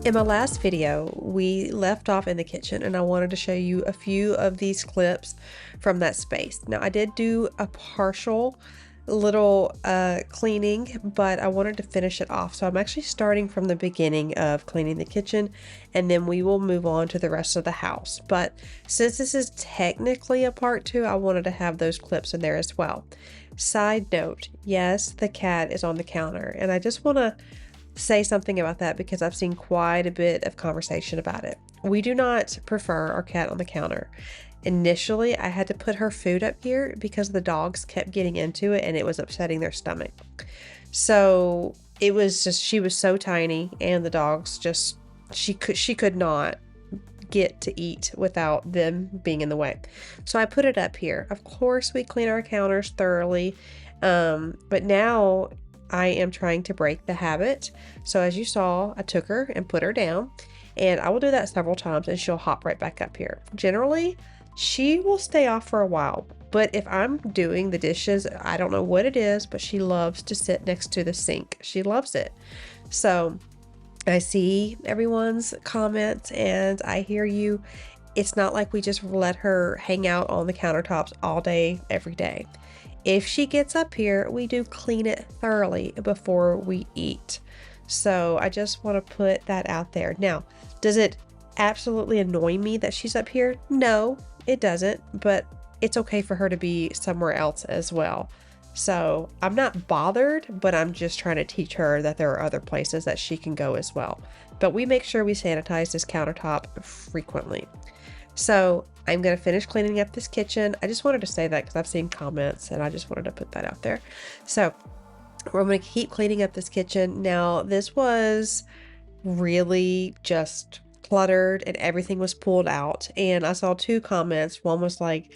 In my last video, we left off in the kitchen and I wanted to show you a few of these clips from that space. Now, I did do a partial little cleaning, but I wanted to finish it off. So I'm actually starting from the beginning of cleaning the kitchen, and then we will move on to the rest of the house. But since this is technically a part 2, I wanted to have those clips in there as well. Side note, yes, the cat is on the counter, and I just want to say something about that because I've seen quite a bit of conversation about it. We do not prefer our cat on the counter. Initially, I had to put her food up here because the dogs kept getting into it and it was upsetting their stomach. So it was just, she was so tiny, and the dogs just, she could not get to eat without them being in the way. So I put it up here. Of course, we clean our counters thoroughly, but now I am trying to break the habit. So as you saw, I took her and put her down, and I will do that several times and she'll hop right back up here. Generally, she will stay off for a while, but if I'm doing the dishes, I don't know what it is, but she loves to sit next to the sink. She loves it. So I see everyone's comments and I hear you. It's not like we just let her hang out on the countertops all day, every day. If she gets up here, we do clean it thoroughly before we eat. So I just want to put that out there. Now, does it absolutely annoy me that she's up here? No, it doesn't, but it's okay for her to be somewhere else as well. So I'm not bothered, but I'm just trying to teach her that there are other places that she can go as well. But we make sure we sanitize this countertop frequently. So I'm going to finish cleaning up this kitchen. I just wanted to say that because I've seen comments and I just wanted to put that out there. So we're going to keep cleaning up this kitchen. Now, this was really just cluttered and everything was pulled out. And I saw 2 comments. One was like,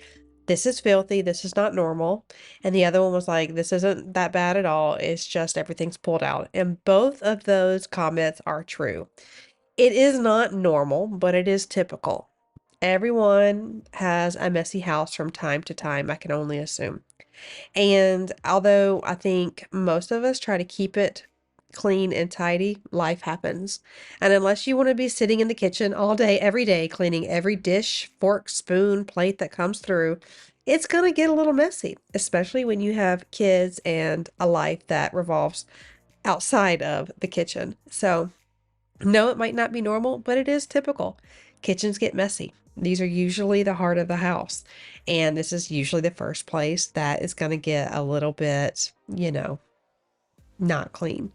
this is filthy, this is not normal. And the other one was like, this isn't that bad at all. It's just everything's pulled out. And both of those comments are true. It is not normal, but it is typical. Everyone has a messy house from time to time, I can only assume. And although I think most of us try to keep it clean and tidy, life happens. And unless you want to be sitting in the kitchen all day, every day, cleaning every dish, fork, spoon, plate that comes through, it's going to get a little messy, especially when you have kids and a life that revolves outside of the kitchen. So, no, it might not be normal, but it is typical. Kitchens get messy. These are usually the heart of the house. And this is usually the first place that is going to get a little bit, not clean.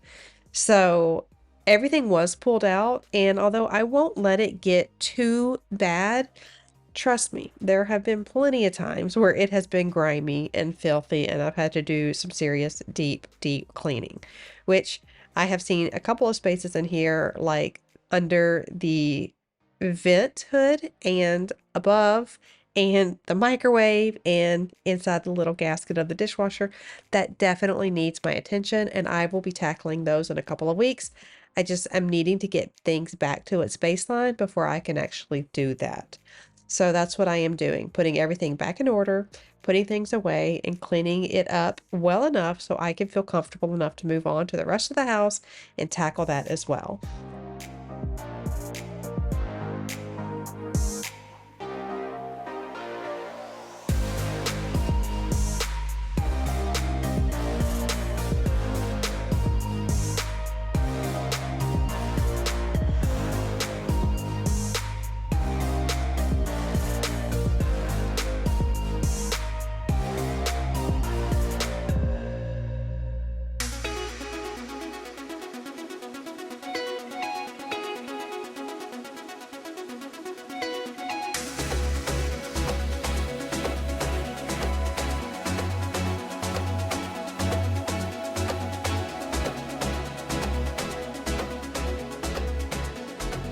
So everything was pulled out. And although I won't let it get too bad, trust me, there have been plenty of times where it has been grimy and filthy and I've had to do some serious deep cleaning, which I have seen a couple of spaces in here, like under the vent hood and above and the microwave and inside the little gasket of the dishwasher, that definitely needs my attention, and I will be tackling those in a couple of weeks. I just am needing to get things back to its baseline before I can actually do that. So that's what I am doing, putting everything back in order, putting things away and cleaning it up well enough so I can feel comfortable enough to move on to the rest of the house and tackle that as well.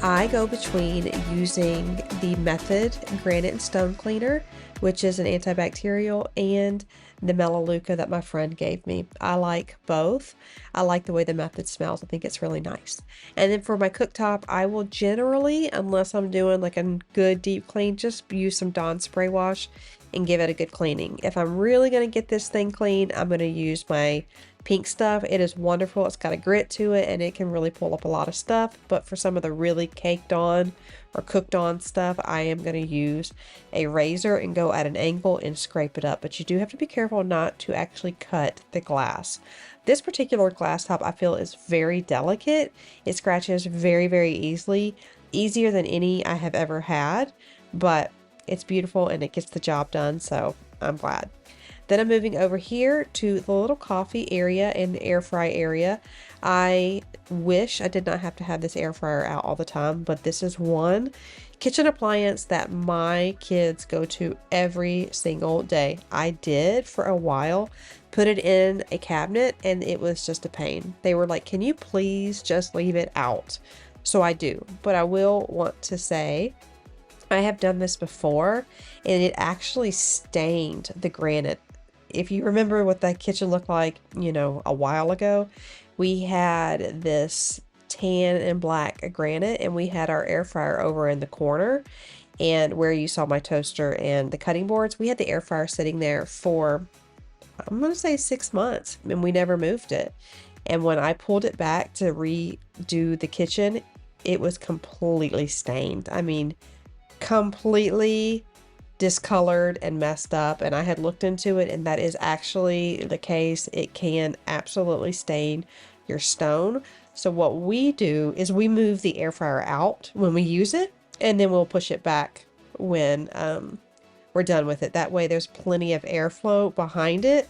I go between using the Method Granite and Stone Cleaner, which is an antibacterial, and the Melaleuca that my friend gave me. I like both. I like the way the Method smells. I think it's really nice. And then for my cooktop, I will generally, unless I'm doing like a good deep clean, just use some Dawn spray wash and give it a good cleaning. If I'm really going to get this thing clean, I'm going to use my pink stuff, it is wonderful. It's got a grit to it and it can really pull up a lot of stuff. But for some of the really caked on or cooked on stuff, I am going to use a razor and go at an angle and scrape it up. But you do have to be careful not to actually cut the glass. This particular glass top I feel is very delicate. It scratches very, very easily, easier than any I have ever had, but it's beautiful and it gets the job done, so I'm glad. Then I'm moving over here to the little coffee area and the air fry area. I wish I did not have to have this air fryer out all the time, but this is one kitchen appliance that my kids go to every single day. I did for a while put it in a cabinet and it was just a pain. They were like, can you please just leave it out? So I do, but I will want to say I have done this before and it actually stained the granite. If you remember what that kitchen looked like, you know, a while ago, we had this tan and black granite and we had our air fryer over in the corner, and where you saw my toaster and the cutting boards, we had the air fryer sitting there for, I'm going to say 6 months, and we never moved it. And when I pulled it back to redo the kitchen, it was completely stained. I mean, completely discolored and messed up, and I had looked into it and that is actually the case. It can absolutely stain your stone. So what we do is we move the air fryer out when we use it, and then we'll push it back when we're done with it. That way there's plenty of airflow behind it,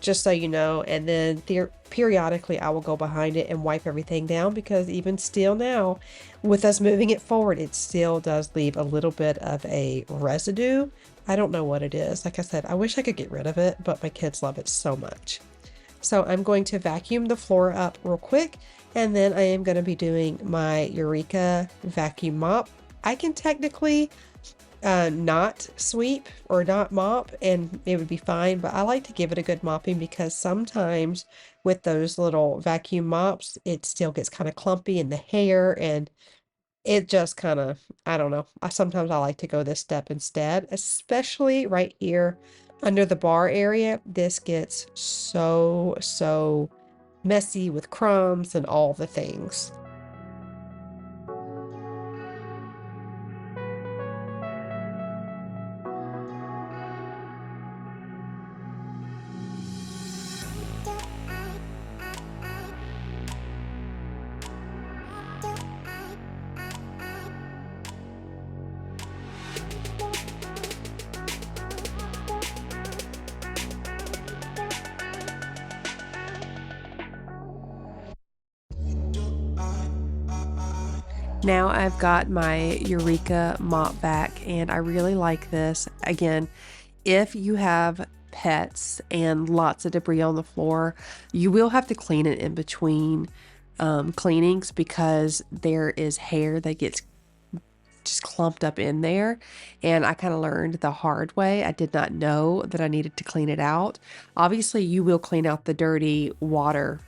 just so you know. And then periodically I will go behind it and wipe everything down, because even still now, with us moving it forward, it still does leave a little bit of a residue. I don't know what it is. Like I said, I wish I could get rid of it, but my kids love it so much. So I'm going to vacuum the floor up real quick, and then I am going to be doing my Eureka vacuum mop. I can technically not sweep or not mop and it would be fine, but I like to give it a good mopping, because sometimes with those little vacuum mops it still gets kind of clumpy in the hair, and it just kind of, I don't know, sometimes I like to go this step instead, especially right here under the bar area. This gets so messy with crumbs and all the things. Now I've got my Eureka mop back, and I really like this. Again, if you have pets and lots of debris on the floor, you will have to clean it in between cleanings, because there is hair that gets just clumped up in there, and I kind of learned the hard way. I did not know that I needed to clean it out. Obviously, you will clean out the dirty water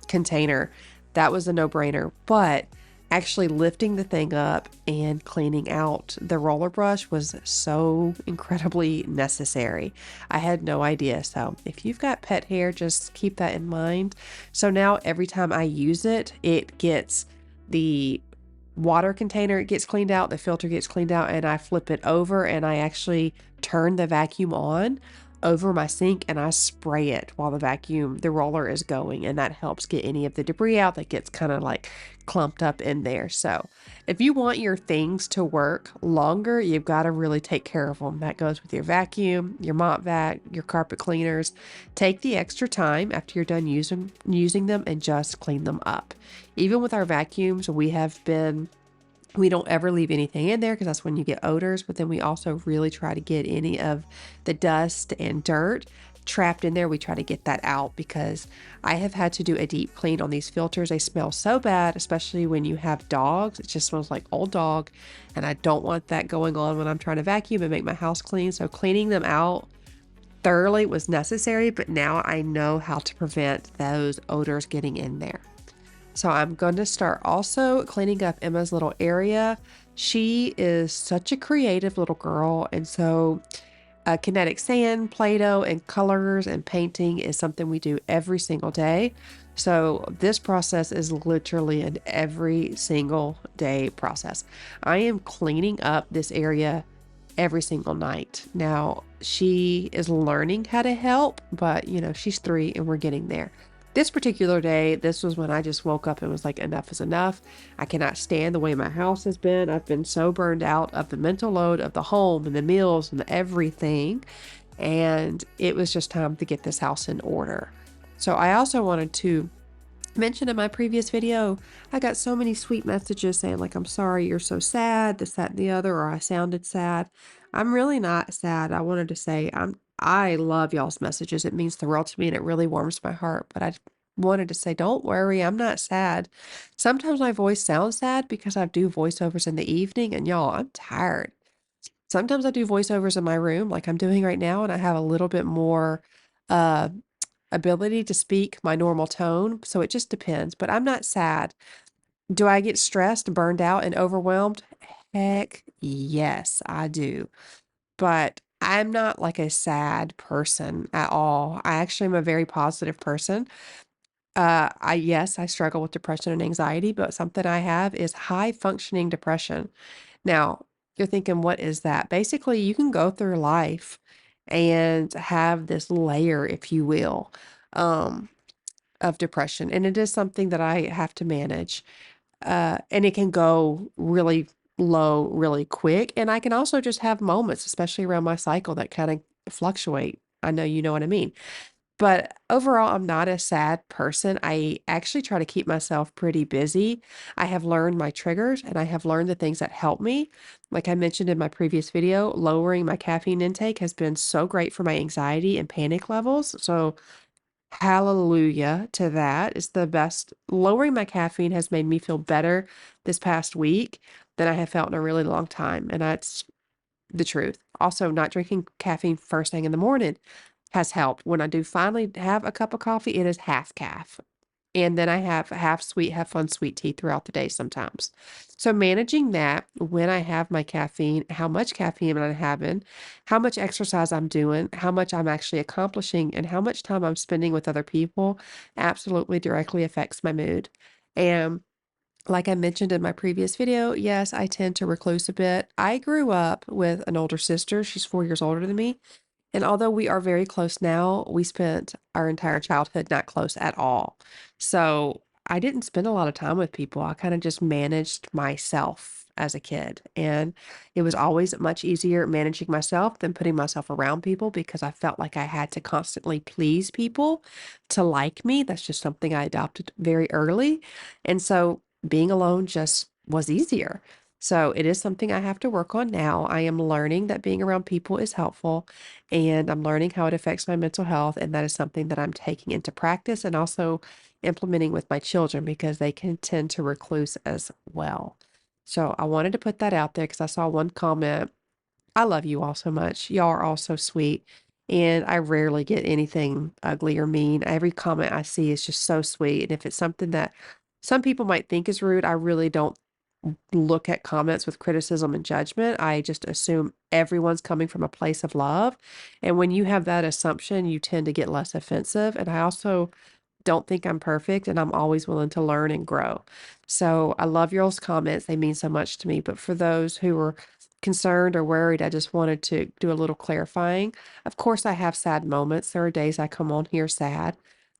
container. That was a no-brainer, but actually lifting the thing up and cleaning out the roller brush was so incredibly necessary. I had no idea. So if you've got pet hair, just keep that in mind. So now every time I use it, it gets the water container, it gets cleaned out, the filter gets cleaned out, and I flip it over and I actually turn the vacuum on over my sink and I spray it while the roller is going, and that helps get any of the debris out that gets kind of like clumped up in there. So if you want your things to work longer, you've got to really take care of them. That goes with your vacuum, your mop vac, your carpet cleaners. Take the extra time after you're done using them and just clean them up. Even with our vacuums, we don't ever leave anything in there, because that's when you get odors, but then we also really try to get any of the dust and dirt trapped in there. We try to get that out, because I have had to do a deep clean on these filters. They smell so bad, especially when you have dogs. It just smells like old dog, and I don't want that going on when I'm trying to vacuum and make my house clean. So cleaning them out thoroughly was necessary, but now I know how to prevent those odors getting in there. So I'm going to start also cleaning up Emma's little area. She is such a creative little girl, and so Kinetic sand, Play-Doh, and colors and painting is something we do every single day. So this process is literally an every single day process. I am cleaning up this area every single night. Now, she is learning how to help, but she's 3 and we're getting there. This particular day, this was when I just woke up and was like, enough is enough. I cannot stand the way my house has been. I've been so burned out of the mental load of the home and the meals and everything. And it was just time to get this house in order. So I also wanted to mention in my previous video, I got so many sweet messages saying like, I'm sorry you're so sad, this, that, and the other, or I sounded sad. I'm really not sad. I wanted to say I love y'all's messages. It means the world to me and it really warms my heart. But I wanted to say, don't worry, I'm not sad. Sometimes my voice sounds sad because I do voiceovers in the evening, and y'all, I'm tired. Sometimes I do voiceovers in my room like I'm doing right now, and I have a little bit more uh ability to speak my normal tone. So it just depends, but I'm not sad. Do I get stressed, burned out, and overwhelmed? Heck yes, I do. But I'm not like a sad person at all. I actually am a very positive person. Yes, I struggle with depression and anxiety, but something I have is high functioning depression. Now, you're thinking, what is that? Basically, you can go through life and have this layer, if you will, um, of depression. And it is something that I have to manage. And it can go really low really quick. And I can also just have moments, especially around my cycle, that kind of fluctuate. I know you know what I mean. But overall, I'm not a sad person. I actually try to keep myself pretty busy. I have learned my triggers and I have learned the things that help me. Like I mentioned in my previous video, lowering my caffeine intake has been so great for my anxiety and panic levels. So hallelujah to that. It's the best. Lowering my caffeine has made me feel better this past week than I have felt in a really long time. And that's the truth. Also, not drinking caffeine first thing in the morning has helped. When I do finally have a cup of coffee, it is half caff. And then I have half sweet, half fun sweet tea throughout the day sometimes. So managing that when I have my caffeine, how much caffeine I'm having, how much exercise I'm doing, how much I'm actually accomplishing, and how much time I'm spending with other people absolutely directly affects my mood. And like I mentioned in my previous video, yes, I tend to recluse a bit. I grew up with an older sister. She's 4 years older than me. And although we are very close now, we spent our entire childhood not close at all. So I didn't spend a lot of time with people. I kind of just managed myself as a kid. And it was always much easier managing myself than putting myself around people because I felt like I had to constantly please people to like me. That's just something I adopted very early. And so being alone just was easier. So it is something I have to work on now. I am learning that being around people is helpful and I'm learning how it affects my mental health. And that is something that I'm taking into practice and also implementing with my children because they can tend to recluse as well. So I wanted to put that out there because I saw one comment. I love you all so much. Y'all are all so sweet. And I rarely get anything ugly or mean. Every comment I see is just so sweet. And if it's something that some people might think is rude, I really don't look at comments with criticism and judgment. I just assume everyone's coming from a place of love. And when you have that assumption, you tend to get less offensive. And I also don't think I'm perfect and I'm always willing to learn and grow. So I love y'all's comments. They mean so much to me. But for those who are concerned or worried, I just wanted to do a little clarifying. Of course, I have sad moments. There are days I come on here sad.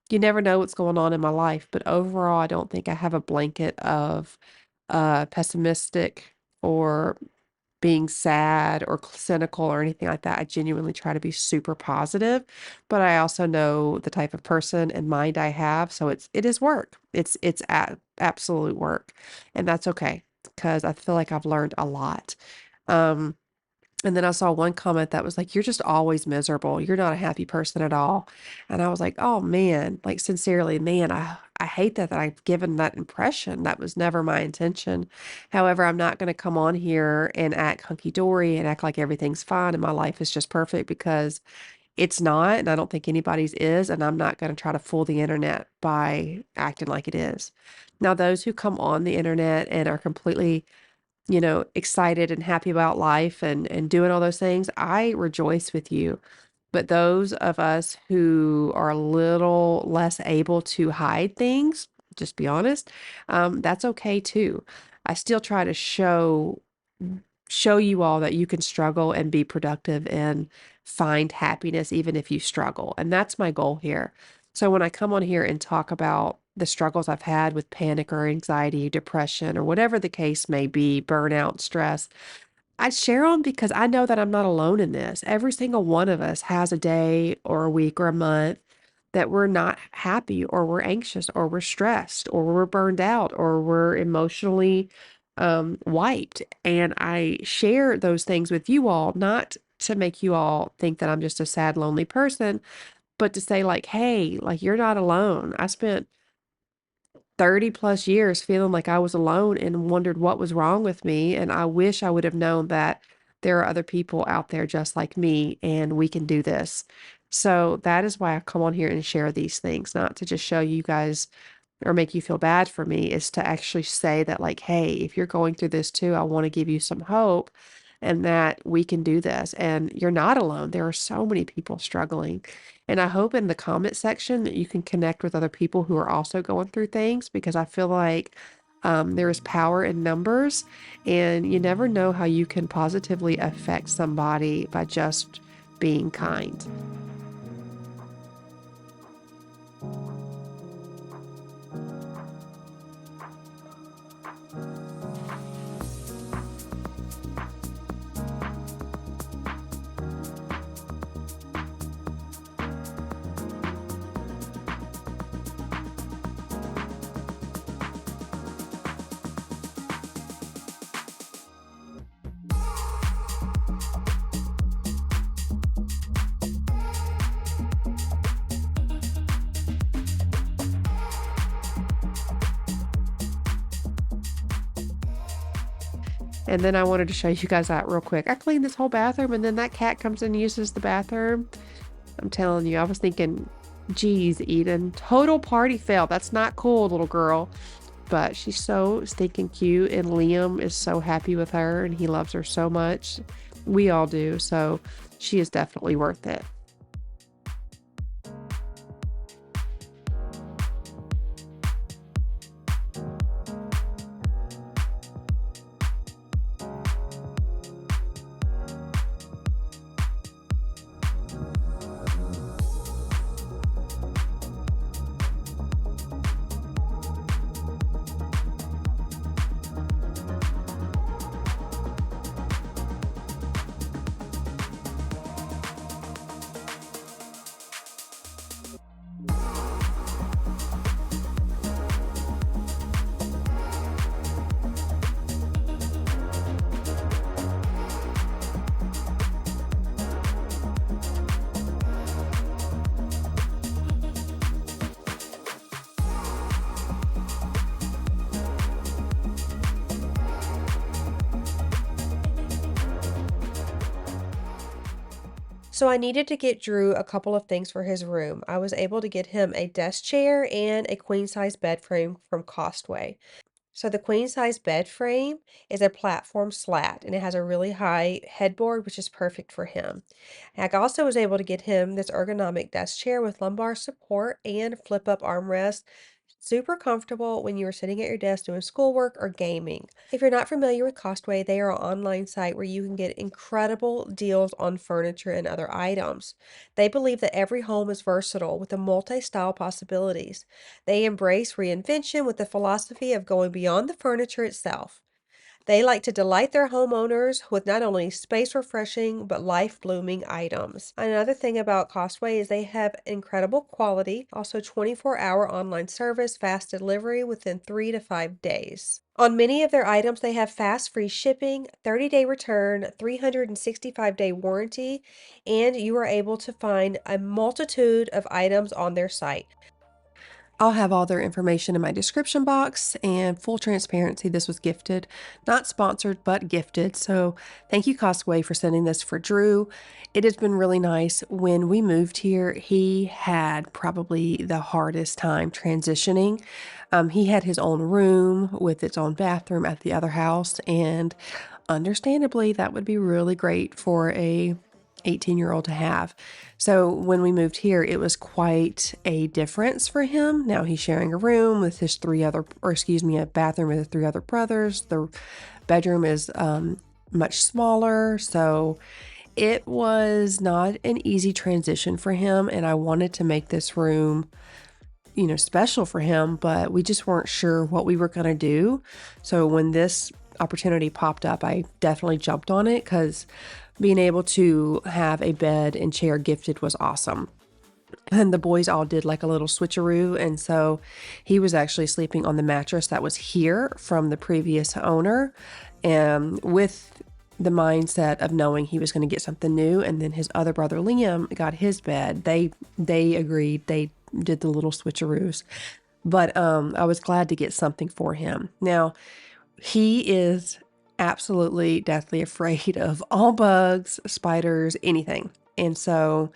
You never know what's going on in my life, but overall, I don't think I have a blanket of pessimistic or being sad or cynical or anything like that. I genuinely try to be super positive, but I also know the type of person and mind I have, so it is work. It's absolute work, and that's okay because I feel like I've learned a lot. Um, and then I saw one comment that was like, "You're just always miserable. You're not a happy person at all." And I was like, "Oh man, like sincerely, man, I hate that I've given that impression. That was never my intention. However, I'm not going to come on here and act hunky dory and act like everything's fine and my life is just perfect because it's not, and I don't think anybody's is, and I'm not going to try to fool the internet by acting like it is. Now, those who come on the internet and are completely excited and happy about life and doing all those things, I rejoice with you. But those of us who are a little less able to hide things, just be honest, that's okay too. I still try to show you all that you can struggle and be productive and find happiness even if you struggle. And that's my goal here. So when I come on here and talk about the struggles I've had with panic or anxiety, depression, or whatever the case may be, burnout, stress, I share them because I know that I'm not alone in this. Every single one of us has a day or a week or a month that we're not happy or we're anxious or we're stressed or we're burned out or we're emotionally wiped. And I share those things with you all, not to make you all think that I'm just a sad, lonely person, but to say, like, hey, like, you're not alone. I spent 30 plus years feeling like I was alone and wondered what was wrong with me. And I wish I would have known that there are other people out there just like me and we can do this. So that is why I come on here and share these things, not to just show you guys or make you feel bad for me, is to actually say that, like, hey, if you're going through this too, I want to give you some hope and that we can do this. And you're not alone. There are so many people struggling. And I hope in the comment section that you can connect with other people who are also going through things, because I feel like there is power in numbers, and you never know how you can positively affect somebody by just being kind. And then I wanted to show you guys that real quick. I cleaned this whole bathroom, and then that cat comes and uses the bathroom. I'm telling you, I was thinking, geez, Eden, total party fail. That's not cool, little girl. But she's so stinking cute, and Liam is so happy with her, and he loves her so much. We all do. So she is definitely worth it. So I needed to get Drew a couple of things for his room. I was able to get him a desk chair and a queen size bed frame from Costway. So the queen size bed frame is a platform slat and it has a really high headboard, which is perfect for him. I also was able to get him this ergonomic desk chair with lumbar support and flip up armrest. Super comfortable when you are sitting at your desk doing schoolwork or gaming. If you're not familiar with Costway, they are an online site where you can get incredible deals on furniture and other items. They believe that every home is versatile with the multi-style possibilities. They embrace reinvention with the philosophy of going beyond the furniture itself. They like to delight their homeowners with not only space refreshing but life blooming items. Another thing about Costway is they have incredible quality, also 24-hour online service, fast delivery within 3 to 5 days. On many of their items, they have fast free shipping, 30-day return, 365-day warranty, and you are able to find a multitude of items on their site. I'll have all their information in my description box, and full transparency, this was gifted, not sponsored, but gifted. So thank you, Costway, for sending this for Drew. It has been really nice. When we moved here, he had probably the hardest time transitioning. He had his own room with its own bathroom at the other house, and understandably, that would be really great for a 18-year-old to have. So when we moved here, it was quite a difference for him. Now he's sharing a room with his a bathroom with his three other brothers. The bedroom is much smaller. So it was not an easy transition for him. And I wanted to make this room, special for him, but we just weren't sure what we were going to do. So when this opportunity popped up, I definitely jumped on it because being able to have a bed and chair gifted was awesome. And the boys all did like a little switcheroo. And so he was actually sleeping on the mattress that was here from the previous owner, and with the mindset of knowing he was going to get something new. And then his other brother, Liam, got his bed. They agreed. They did the little switcheroos. But I was glad to get something for him. Now, he is absolutely deathly afraid of all bugs, spiders, anything. And so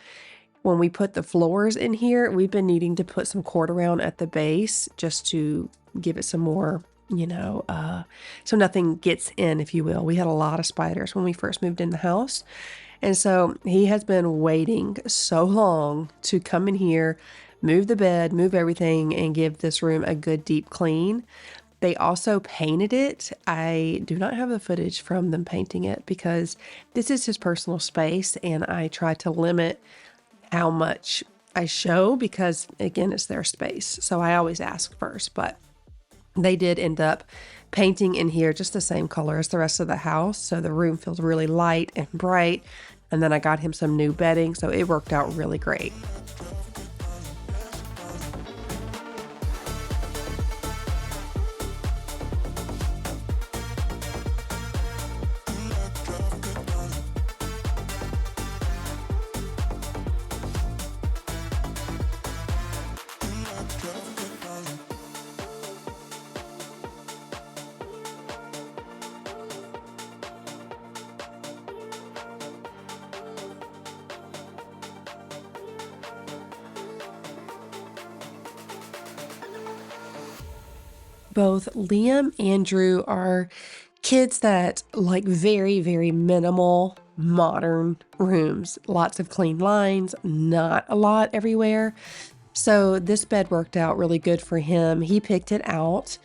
when we put the floors in here, we've been needing to put some cord around at the base just to give it some more, so nothing gets in, if you will. We had a lot of spiders when we first moved in the house. And so he has been waiting so long to come in here, move the bed, move everything, and give this room a good deep clean. They also painted it. I do not have the footage from them painting it because this is his personal space, and I try to limit how much I show because, again, it's their space. So I always ask first, but they did end up painting in here just the same color as the rest of the house. So the room feels really light and bright. And then I got him some new bedding, so it worked out really great. Both Liam and Drew are kids that like very, very minimal modern rooms, lots of clean lines, not a lot everywhere. So this bed worked out really good for him. He picked it out.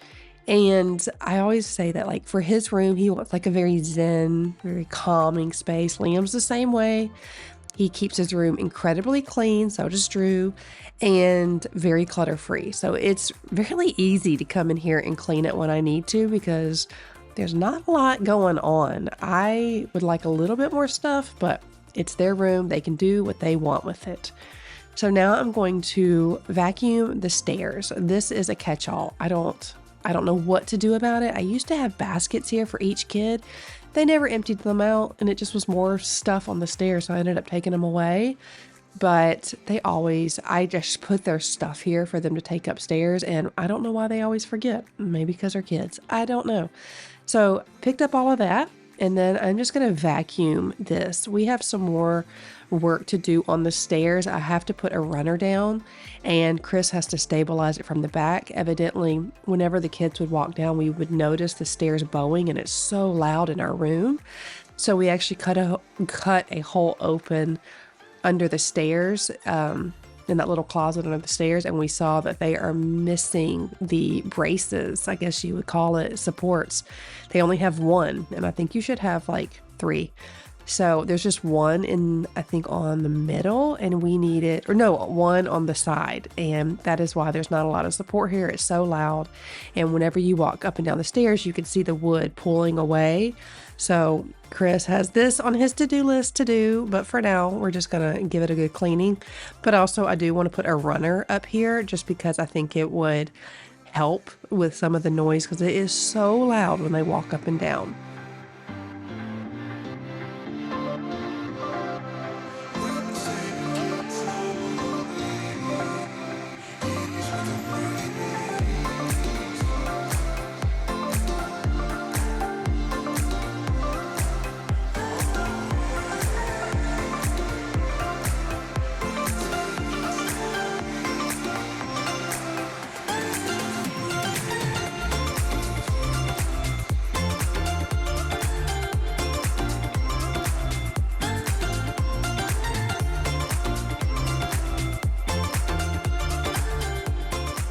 And I always say that, like, for his room, he wants like a very zen, very calming space. Liam's the same way. He keeps his room incredibly clean, so does Drew, and very clutter free. So it's really easy to come in here and clean it when I need to because there's not a lot going on. I would like a little bit more stuff, but it's their room. They can do what they want with it. So now I'm going to vacuum the stairs. This is a catch-all. I don't know what to do about it. I used to have baskets here for each kid. They never emptied them out, and it just was more stuff on the stairs, so I ended up taking them away. But I just put their stuff here for them to take upstairs, and I don't know why they always forget. Maybe because they're kids. I don't know. So picked up all of that, and then I'm just going to vacuum this. We have some more work to do on the stairs. I have to put a runner down, and Chris has to stabilize it from the back. Evidently, whenever the kids would walk down, we would notice the stairs bowing, and it's so loud in our room. So we actually cut a hole open under the stairs, in that little closet under the stairs, and we saw that they are missing the braces, I guess you would call it, supports. They only have one, and I think you should have like 3. So there's just one I think on the middle, and one on the side. And that is why there's not a lot of support here. It's so loud. And whenever you walk up and down the stairs, you can see the wood pulling away. So Chris has this on his to-do list to do, but for now, we're just going to give it a good cleaning. But also, I do want to put a runner up here just because I think it would help with some of the noise because it is so loud when they walk up and down.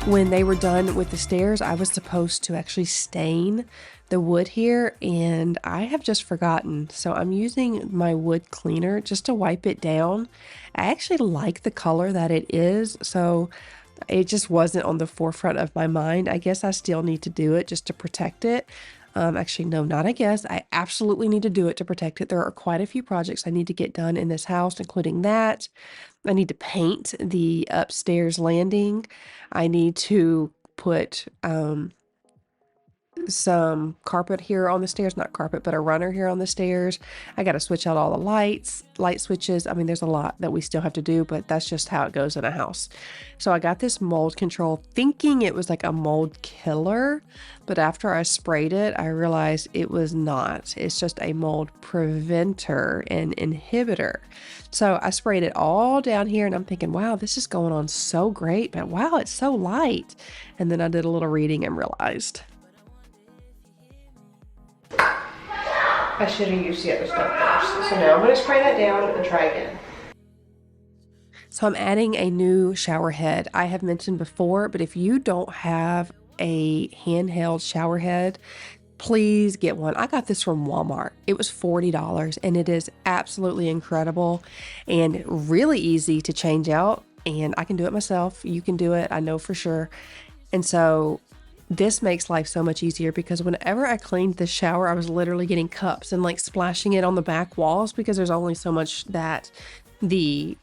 when they were done with the stairs, I was supposed to actually stain the wood here, and I have just forgotten. So I'm using my wood cleaner just to wipe it down. I actually like the color that it is, so it just wasn't on the forefront of my mind. I guess I still need to do it just to protect it. Actually, no, not I guess. I absolutely need to do it to protect it. There are quite a few projects I need to get done in this house, including that. I need to paint the upstairs landing. I need to put some carpet here on the stairs, not carpet, but a runner here on the stairs. I got to switch out all the light switches. I mean, there's a lot that we still have to do, but that's just how it goes in a house. So I got this mold control thinking it was like a mold killer, but after I sprayed it, I realized it was not. It's just a mold preventer and inhibitor. So I sprayed it all down here, and I'm thinking, wow, this is going on so great, but wow, it's so light. And then I did a little reading and realized I should have used the other stuff first. So now I'm going to spray that down and try again. So I'm adding a new shower head. I have mentioned before, but if you don't have a handheld shower head, please get one. I got this from Walmart. It was $40, and it is absolutely incredible and really easy to change out. And I can do it myself. You can do it, I know for sure. And so this makes life so much easier, because whenever I cleaned the shower, I was literally getting cups and like splashing it on the back walls because there's only so much that the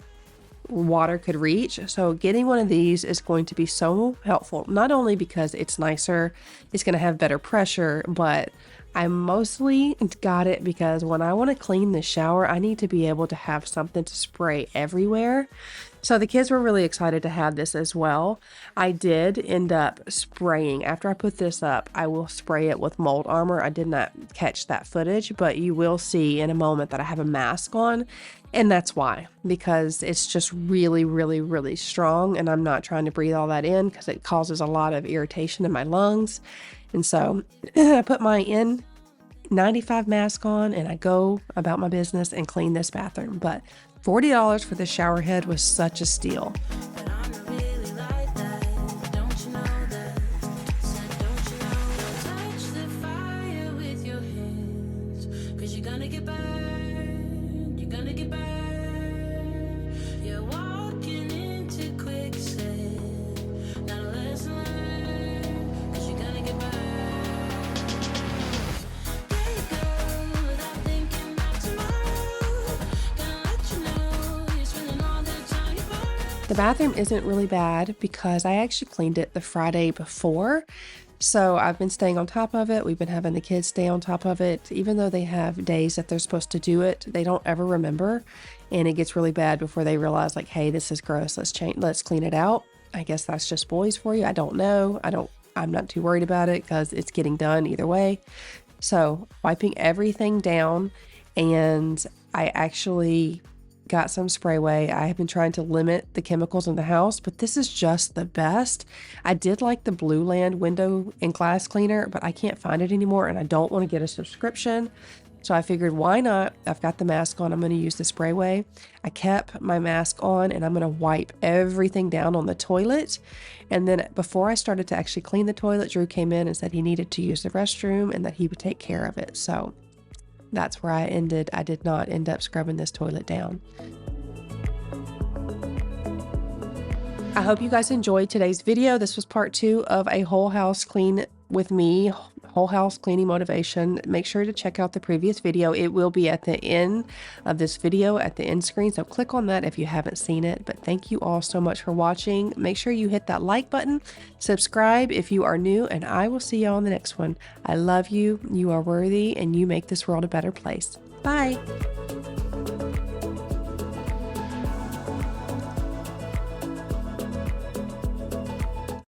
water could reach. So getting one of these is going to be so helpful, not only because it's nicer, it's going to have better pressure, but I mostly got it because when I want to clean the shower, I need to be able to have something to spray everywhere. So the kids were really excited to have this as well. I did end up spraying. After I put this up, I will spray it with mold armor. I did not catch that footage, but you will see in a moment that I have a mask on. And that's why, because it's just really, really, really strong. And I'm not trying to breathe all that in because it causes a lot of irritation in my lungs. And so I put my N95 mask on and I go about my business and clean this bathroom. But $40 for this shower head was such a steal. The bathroom isn't really bad because I actually cleaned it the Friday before. So I've been staying on top of it. We've been having the kids stay on top of it. Even though they have days that they're supposed to do it, they don't ever remember. And it gets really bad before they realize like, hey, this is gross. Let's clean it out. I guess that's just boys for you. I don't know. I'm not too worried about it because it's getting done either way. So wiping everything down, and I actually got some Sprayway. I have been trying to limit the chemicals in the house, but this is just the best. I did like the Blue Land window and glass cleaner, but I can't find it anymore, and I don't want to get a subscription. So I figured, why not? I've got the mask on. I'm going to use the Sprayway. I kept my mask on, and I'm going to wipe everything down on the toilet. And then before I started to actually clean the toilet, Drew came in and said he needed to use the restroom and that he would take care of it. So that's where I ended. I did not end up scrubbing this toilet down. I hope you guys enjoyed today's video. This was part 2 of a whole house clean with me, whole house cleaning motivation. Make sure to check out the previous video. It will be at the end of this video at the end screen. So click on that if you haven't seen it. But thank you all so much for watching. Make sure you hit that like button, subscribe if you are new, and I will see you on the next one. I love you. You are worthy, and you make this world a better place. Bye.